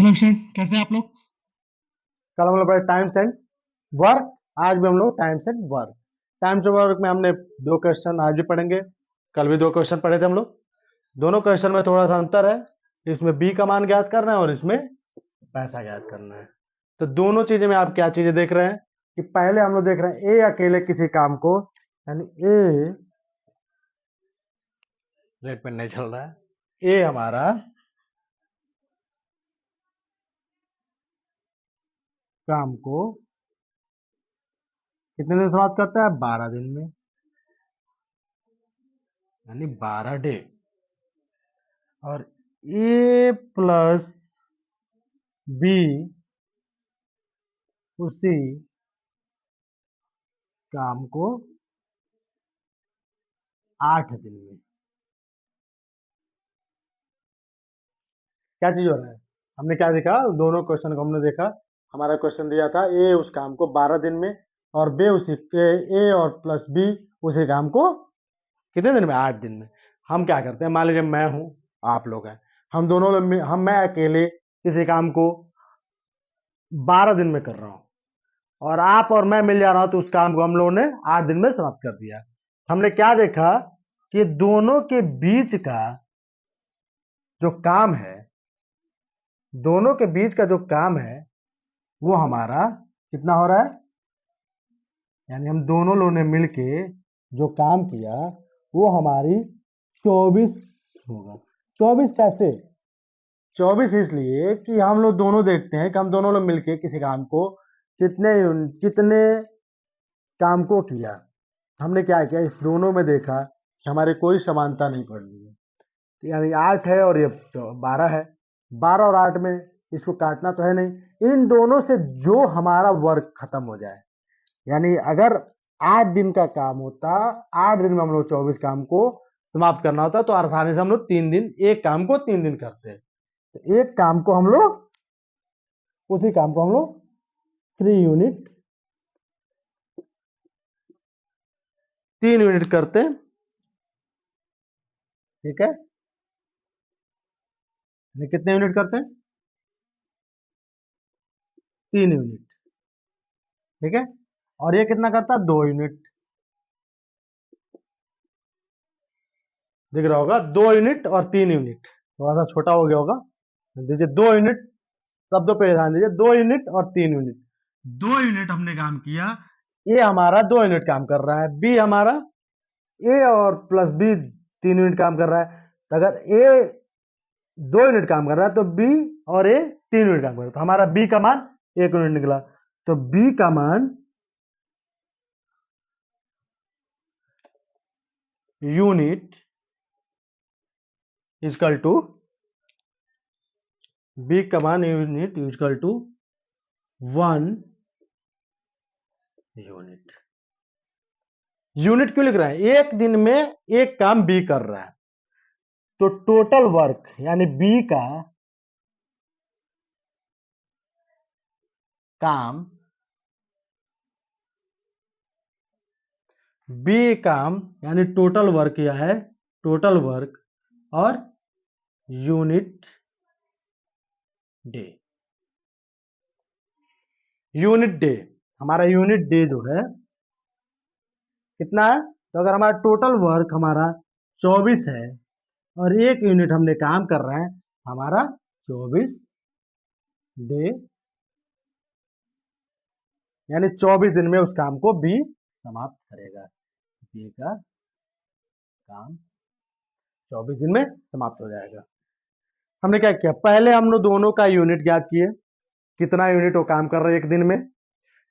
Hello student, कैसे हैं आप लोग। कल हम लोग पढ़े टाइम्स एंड वर्क। आज भी हम लोग times and work. Times and work में हमने दो क्वेश्चन आज भी पढ़ेंगे। कल भी दो क्वेश्चन पढ़े थे हम लोग। दोनों क्वेश्चन में थोड़ा सा अंतर है। इसमें बी का मान ज्ञात करना है और इसमें पैसा ज्ञात करना है। तो दोनों चीजें में आप क्या चीजें देख रहे हैं कि पहले हम लोग देख रहे हैं ए अकेले किसी काम को, यानी ए रेट पे नहीं चल रहा है। ए हमारा काम को कितने दिन समाप्त करता है? 12 दिन में, यानी 12 डे। और ए प्लस बी उसी काम को 8 दिन में। क्या चीज हो रहा है? हमने क्या देखा? दोनों क्वेश्चन को हमने देखा। हमारा क्वेश्चन दिया था ए उस काम को 12 दिन में और बे उसी ए और प्लस बी उसी काम को कितने दिन में? 8 दिन में। हम क्या करते हैं, मान लीजिए मैं हूं, आप लोग हैं, हम दोनों लोग मैं अकेले किसी काम को 12 दिन में कर रहा हूं और आप और मैं मिल जा रहा हूं, तो उस काम को हम लोगों ने 8 दिन में समाप्त कर दिया। हमने क्या देखा कि दोनों के बीच का जो काम है, दोनों के बीच का जो काम है वो हमारा कितना हो रहा है? यानी हम दोनों लोगों ने मिलके जो काम किया वो हमारी 24 होगा। 24 कैसे? 24 इसलिए कि हम लोग दोनों देखते हैं कि हम दोनों लोग मिलके किसी काम को कितने कितने काम को किया। हमने क्या किया, इस दोनों में देखा कि हमारी कोई समानता नहीं पड़ रही है। तो यानी 8 है और ये 12 है। 12 और 8 में इसको काटना तो है नहीं। इन दोनों से जो हमारा वर्क खत्म हो जाए, यानी अगर 8 दिन का काम होता, 8 दिन में हम लोग 24 काम को समाप्त करना होता, तो आसानी से हम लोग 3 दिन, एक काम को 3 दिन करते। तो एक काम को हम लोग, उसी काम को हम लोग 3 यूनिट, 3 यूनिट करते। ठीक है, कितने यूनिट करते हैं? 3 यूनिट। ठीक है, और ये कितना करता है? 2 यूनिट। दिख रहा होगा, 2 यूनिट और 3 यूनिट। थोड़ा सा छोटा हो गया होगा, दीजिए 2 यूनिट। शब्दों पे ध्यान दीजिए, 2 यूनिट और 3 यूनिट। 2 यूनिट हमने काम किया। ए हमारा 2 यूनिट काम कर रहा है, बी हमारा, ए और प्लस बी 3 यूनिट काम कर रहा है। तो अगर ए 2 यूनिट काम कर रहा है तो बी और ए 3 यूनिट काम कर रहा है, तो हमारा बी का मान 1 यूनिट निकला। तो बी का मान यूनिट इजकल टू, बी का मान unit equal to 1 unit. Unit क्यों लिख रहा है? एक दिन में एक काम बी कर रहा है, तो टोटल वर्क यानी बी का काम, बी काम यानी टोटल वर्क यह है, टोटल वर्क और यूनिट डे। यूनिट डे, हमारा यूनिट डे जो है कितना है? तो अगर हमारा टोटल वर्क हमारा 24 है और 1 यूनिट हमने काम कर रहे हैं, हमारा 24 डे, यानी 24 दिन में उस काम को बी समाप्त करेगा। बी का काम 24 दिन में समाप्त हो जाएगा। हमने क्या किया, पहले हम लोग दोनों का यूनिट ज्ञात किए, कितना यूनिट वो काम कर रहा है एक दिन में।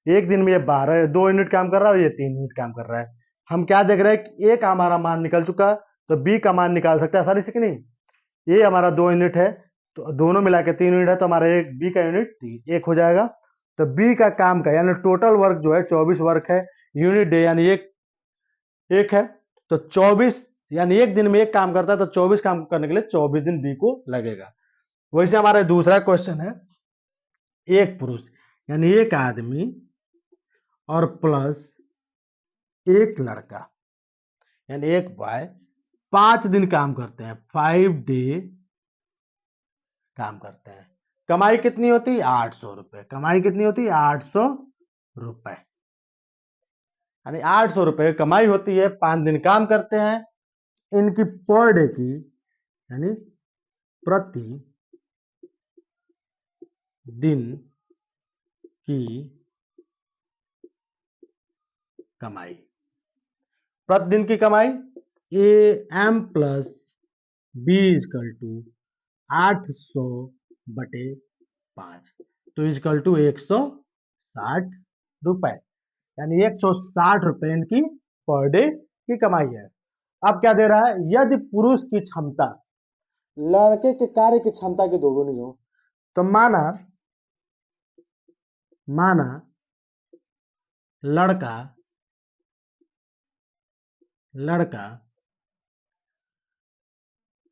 एक दिन में ये 12, 2 यूनिट काम कर रहा है और ये 3 यूनिट काम कर रहा है। हम क्या देख रहे हैं कि ए का हमारा मान निकल चुका, तो बी का मान निकाल सकते हैं आसानी से कि नहीं। ये हमारा 2 यूनिट है, तो दोनों मिला के 3 यूनिट है, तो हमारा एक बी का यूनिट 1 हो जाएगा। तो बी का काम का यानी टोटल वर्क जो है 24 वर्क है, यूनिट डे यानी एक एक है। तो 24 यानी एक दिन में एक काम करता है, तो 24 काम करने के लिए 24 दिन बी को लगेगा। वैसे हमारा दूसरा क्वेश्चन है, एक पुरुष यानी एक आदमी और प्लस एक लड़का यानी एक बॉय 5 दिन काम करते हैं, 5 डे काम करते हैं। कमाई कितनी होती है 800 रुपए, कमाई कितनी होती है 800 रुपए, यानी 800 रुपए कमाई होती है, 5 दिन काम करते हैं, इनकी पर डे की यानी प्रति दिन की कमाई, प्रतिदिन की कमाई A M plus B equal to 800 बटे 5, तो इजकल टू 160 रुपए, यानी 160 रुपए इनकी पर डे की कमाई है। अब क्या दे रहा है, यदि पुरुष की क्षमता लड़के के कार्य की क्षमता की दोगुनी हो, तो माना लड़का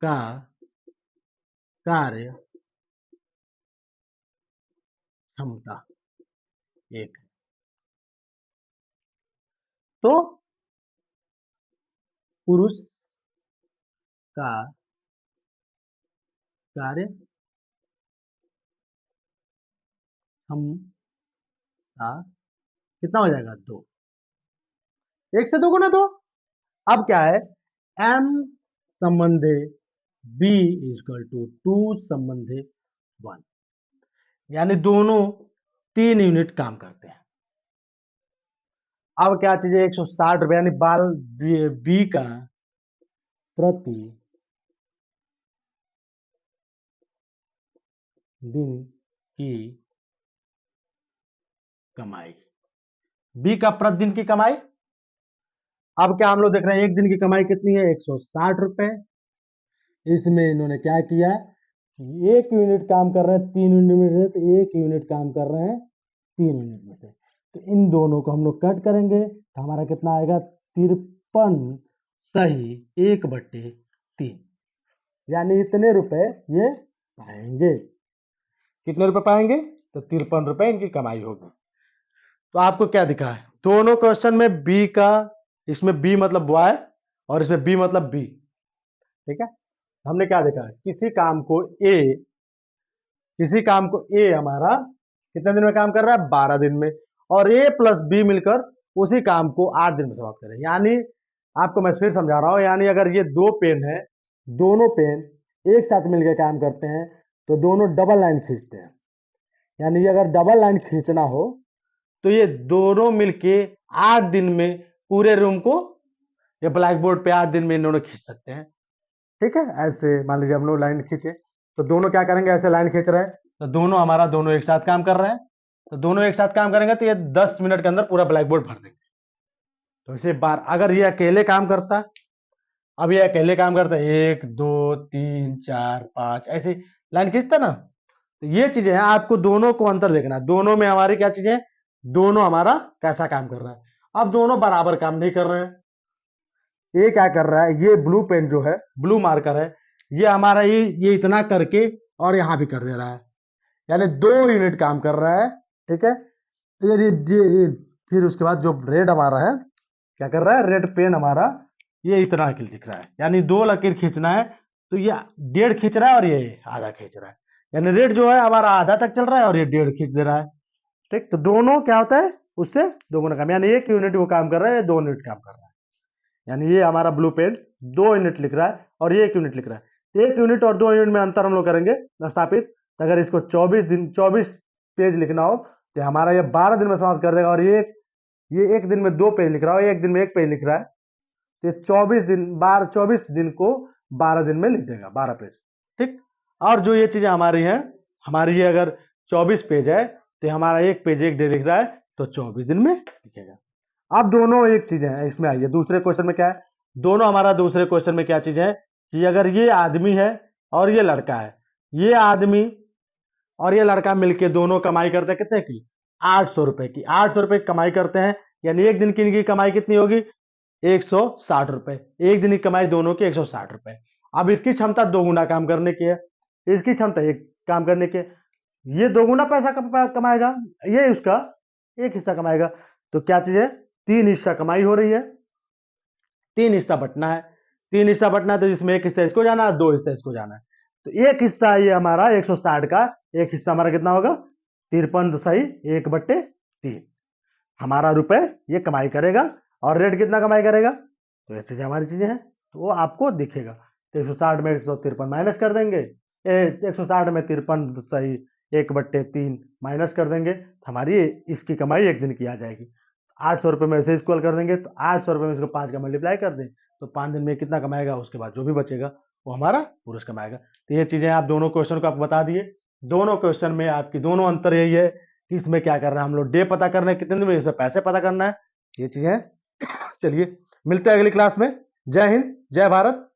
का कार्य क्षमता 1, तो पुरुष का कार्य क्षमता कितना हो जाएगा 2, 1 से 2 गुना 2। अब क्या है, m संबंधे b इजकल टू 2 संबंधे 1, यानी दोनों 3 यूनिट काम करते हैं। अब क्या चीज है, 160 रुपए, यानी बाल बी का प्रति दिन की कमाई, बी का प्रतिदिन की कमाई। अब क्या हम लोग देख रहे हैं, एक दिन की कमाई कितनी है 160 रुपए, इसमें इन्होंने क्या किया, 1 यूनिट काम कर रहे हैं 3 यूनिट में से, तो 1 यूनिट काम कर रहे हैं 3 यूनिट में से, तो इन दोनों को हम लोग कट करेंगे, तो हमारा कितना आएगा 53 सही 1/3, यानी इतने रुपए ये पाएंगे। कितने रुपए पाएंगे, तो 53 रुपए इनकी कमाई होगी। तो आपको क्या दिखा है, दोनों क्वेश्चन में बी का, इसमें बी मतलब बॉय और इसमें बी मतलब बी, ठीक है। हमने क्या देखा, किसी काम को ए हमारा कितने दिन में काम कर रहा है 12 दिन में, और ए प्लस बी मिलकर उसी काम को 8 दिन में समाप्त करें। यानी आपको मैं फिर समझा रहा हूं, यानी अगर ये 2 पेन है, दोनों पेन एक साथ मिलकर काम करते हैं, तो दोनों डबल लाइन खींचते हैं, यानी अगर डबल लाइन खींचना हो तो ये दोनों मिलके 8 दिन में पूरे रूम को, ये ब्लैक बोर्ड पे 8 दिन में इन्होंने खींच सकते हैं, ठीक है। ऐसे मान लीजिए हम लोग लाइन खींचे, तो दोनों क्या करेंगे, ऐसे लाइन खींच रहे हैं, तो दोनों एक साथ काम कर रहे हैं, तो दोनों एक साथ काम करेंगे तो ये 10 मिनट के अंदर पूरा ब्लैक बोर्ड भर देंगे। तो इसे बार, अगर ये अकेले काम करता, अब ये अकेले काम करता 1 2 3 4 5 ऐसे लाइन खींचता ना, तो ये चीजें हैं, आपको दोनों को अंतर देखना है, दोनों में हमारी क्या चीजें, दोनों हमारा कैसा काम कर रहा है। अब दोनों बराबर काम नहीं कर रहे हैं, ये क्या कर रहा है, ये ब्लू पेन जो है, ब्लू मार्कर है, ये हमारा ये इतना करके और यहां भी कर दे रहा है, यानी 2 यूनिट काम कर रहा है, ठीक है। ये फिर उसके बाद जो रेड हमारा है, क्या कर रहा है, रेड पेन हमारा ये इतना लिख रहा है, यानी 2 लकीर खींचना है, तो ये 1.5 खींच रहा है और ये आधा खींच रहा है, यानी रेड जो है हमारा आधा तक चल रहा है और ये 1.5 खींच दे रहा है, ठीक। तो दोनों क्या होता है, उससे 2 गुना काम, यानी 1 यूनिट वो काम कर रहा है, 2 यूनिट काम कर रहा है, यानी ये हमारा ब्लू पेन 2 यूनिट लिख रहा है और ये 1 यूनिट लिख रहा है। 1 यूनिट और 2 यूनिट में अंतर हम लोग करेंगे स्थापित, अगर इसको 24 पेज लिखना हो तो हमारा ये 12 दिन में समाप्त कर देगा, और ये 1 दिन में 2 पेज लिख रहा है, 1 दिन में 1 पेज लिख रहा है, तो 24 दिन को 12 दिन में लिख देगा 12 पेज, ठीक। और जो ये चीजें हमारी हैं, हमारी ये अगर 24 पेज है तो हमारा 1 पेज 1 डे लिख रहा है, तो 24 दिन में लिखेगा। अब दोनों एक चीज है, इसमें आइए दूसरे क्वेश्चन में क्या है, दोनों हमारा दूसरे क्वेश्चन में क्या चीज है कि अगर ये आदमी है और ये लड़का है, ये आदमी और ये लड़का मिलके दोनों कमाई करते हैं कितने की 800 रुपए की, 800 रुपए की कमाई करते हैं, यानी एक दिन की इनकी कमाई कितनी होगी 160 रुपए, एक दिन की कमाई दोनों की 160 रुपए। अब इसकी क्षमता 2 गुना काम करने की है, इसकी क्षमता 1 काम करने की है, ये 2 गुना पैसा कमाएगा, ये उसका 1 हिस्सा कमाएगा, तो क्या चीज है 3 हिस्सा कमाई हो रही है, 3 हिस्सा बटना है, 3 हिस्सा बटना है, तो जिसमें 1 हिस्सा इसको जाना है, 2 हिस्सा इसको जाना है, तो 1 हिस्सा ये हमारा 160 का एक हिस्सा हमारा कितना होगा 53.1/3। हमारा रुपए ये कमाई करेगा और रेट कितना कमाई करेगा, तो ये चीजें हमारी चीजें हैं, तो वो आपको दिखेगा। तो 160 में 153 माइनस कर देंगे, 160 में 53.1/3 माइनस कर देंगे, तो हमारी इसकी कमाई एक दिन की आ जाएगी। 800 रुपये में इसे इक्वल कर देंगे, तो 800 रुपये में इसको 5 का मल्टीप्लाई कर दें, तो 5 दिन में कितना कमाएगा, उसके बाद जो भी बचेगा वो हमारा पुरुष कमाएगा। तो ये चीजें आप दोनों क्वेश्चन को आपको बता दिए। दोनों क्वेश्चन में आपकी दोनों अंतर यही है कि इसमें क्या करना है, हम लोग डे पता करना है कितने दिन में, इसमें पैसे पता करना है, ये चीजें हैं। चलिए मिलते हैं अगली क्लास में। जय हिंद, जय भारत।